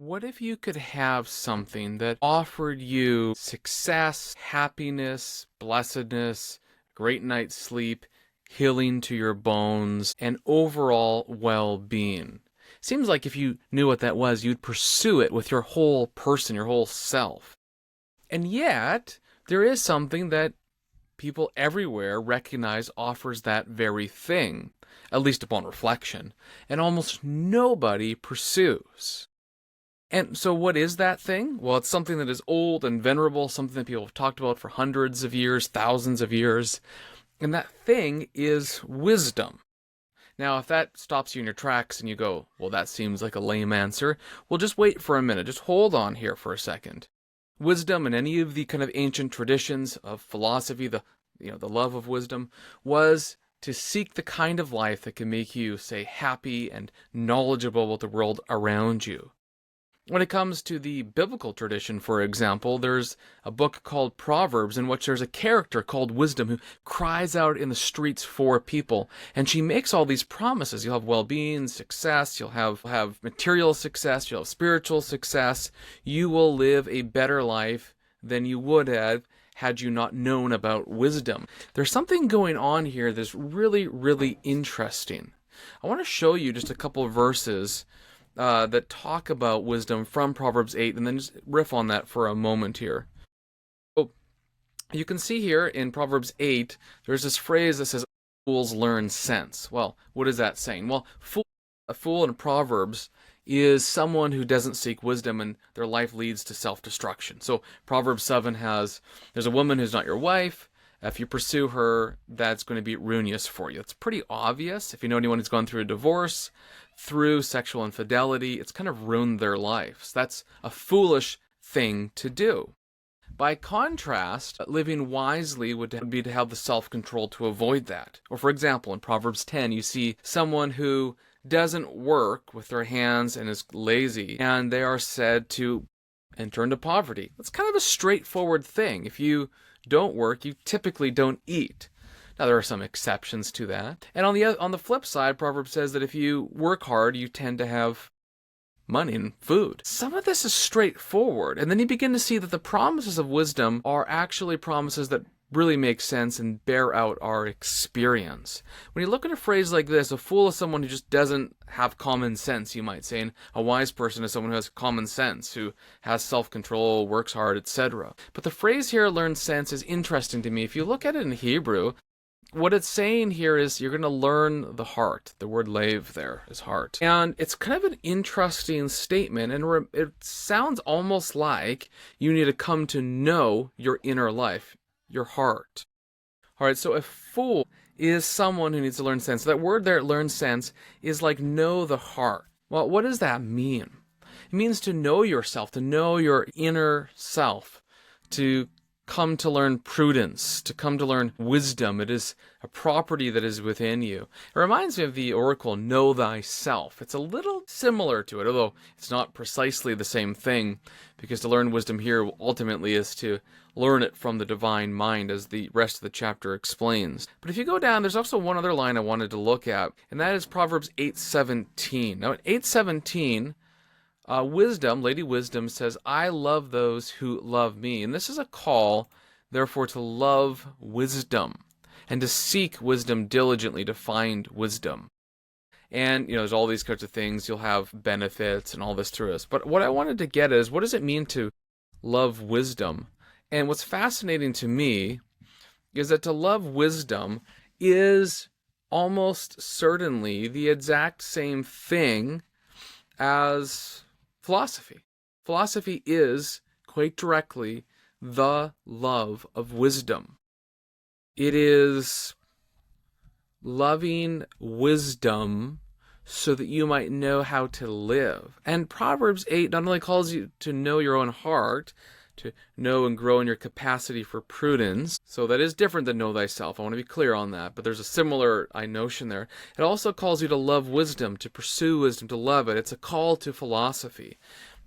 What if you could have something that offered you success, happiness, blessedness, great night's sleep, healing to your bones, and overall well-being? Seems like if you knew what that was, you'd pursue it with your whole person, your whole self. And yet, there is something that people everywhere recognize offers that very thing, at least upon reflection, and almost nobody pursues. And so what is that thing? Well, it's something that is old and venerable, something that people have talked about for hundreds of years, thousands of years. And that thing is wisdom. Now, if that stops you in your tracks and you go, well, that seems like a lame answer, well, just wait for a minute. Just hold on here for a second. Wisdom in any of the kind of ancient traditions of philosophy, the love of wisdom, was to seek the kind of life that can make you, say, happy and knowledgeable about the world around you. When it comes to the biblical tradition, for example, there's a book called Proverbs in which there's a character called Wisdom who cries out in the streets for people. And she makes all these promises. You'll have well-being, success, you'll have material success, you'll have spiritual success. You will live a better life than you would have had you not known about wisdom. There's something going on here that's really, really interesting. I want to show you just a couple of verses that talk about wisdom from Proverbs 8, and then just riff on that for a moment here. So, you can see here in Proverbs 8, there's this phrase that says, fools learn sense. Well, what is that saying? Well, a fool in Proverbs is someone who doesn't seek wisdom and their life leads to self-destruction. So Proverbs 7 there's a woman who's not your wife. If you pursue her, that's going to be ruinous for you. It's pretty obvious. If you know anyone who's gone through a divorce, through sexual infidelity, it's kind of ruined their lives. That's a foolish thing to do. By contrast, living wisely would be to have the self-control to avoid that. Or for example, in Proverbs 10, you see someone who doesn't work with their hands and is lazy, and they are said to enter into poverty. That's kind of a straightforward thing. If you don't work, you typically don't eat. Now, there are some exceptions to that. And on the flip side, Proverbs says that if you work hard, you tend to have money and food. Some of this is straightforward. And then you begin to see that the promises of wisdom are actually promises that really make sense and bear out our experience. When you look at a phrase like this, a fool is someone who just doesn't have common sense, you might say, and a wise person is someone who has common sense, who has self-control, works hard, etc. But the phrase here, learn sense, is interesting to me. If you look at it in Hebrew, what it's saying here is you're going to learn the heart. The word lave there is heart. And it's kind of an interesting statement, and it sounds almost like you need to come to know your inner life, your heart. All right, so a fool is someone who needs to learn sense. That word there, learn sense, is like know the heart. Well, what does that mean? It means to know yourself, to know your inner self, to come to learn prudence, to come to learn wisdom. It is a property that is within you. It reminds me of the oracle, know thyself. It's a little similar to it, although it's not precisely the same thing, because to learn wisdom here ultimately is to learn it from the divine mind, as the rest of the chapter explains. But if you go down, there's also one other line I wanted to look at, and that is Proverbs 8:17. Now, in 8:17, Lady Wisdom says, I love those who love me. And this is a call, therefore, to love wisdom and to seek wisdom diligently, to find wisdom. And, there's all these kinds of things. You'll have benefits and all this through us. But what I wanted to get is, what does it mean to love wisdom? And what's fascinating to me is that to love wisdom is almost certainly the exact same thing as philosophy. Philosophy is, quite directly, the love of wisdom. It is loving wisdom so that you might know how to live. And Proverbs 8 not only calls you to know your own heart, to know and grow in your capacity for prudence. So that is different than know thyself. I want to be clear on that, but there's a similar notion there. It also calls you to love wisdom, to pursue wisdom, to love it. It's a call to philosophy.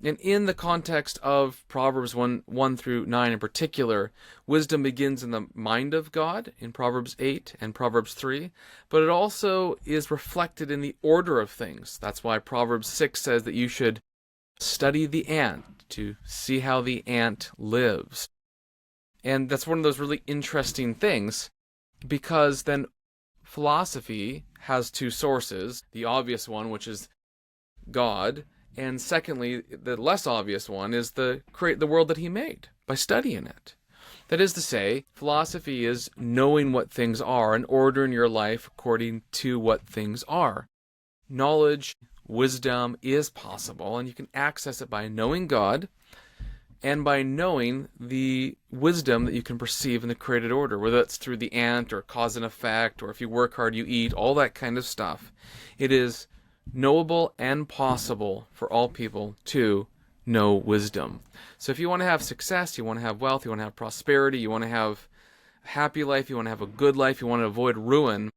And in the context of Proverbs 1 through 9 in particular, wisdom begins in the mind of God in Proverbs 8 and Proverbs 3, but it also is reflected in the order of things. That's why Proverbs 6 says that you should Study the ant to see how the ant lives. And that's one of those really interesting things, because then philosophy has two sources. The obvious one, which is God, and secondly, the less obvious one is the world that he made by studying it. That is to say, philosophy is knowing what things are and ordering your life according to what things are. Knowledge, wisdom is possible, and you can access it by knowing God and by knowing the wisdom that you can perceive in the created order, whether that's through the ant or cause and effect, or if you work hard, you eat, all that kind of stuff. It is knowable and possible for all people to know wisdom. So if you want to have success, you want to have wealth, you want to have prosperity, you want to have a happy life, you want to have a good life, you want to avoid ruin,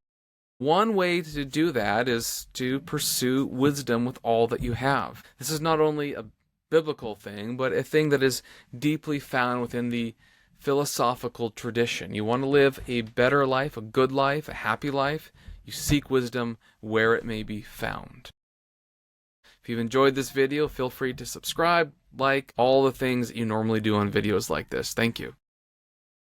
one way to do that is to pursue wisdom with all that you have. This is not only a biblical thing, but a thing that is deeply found within the philosophical tradition. You want to live a better life, a good life, a happy life, you seek wisdom where it may be found. If you've enjoyed this video, feel free to subscribe, like, all the things that you normally do on videos like this. Thank you.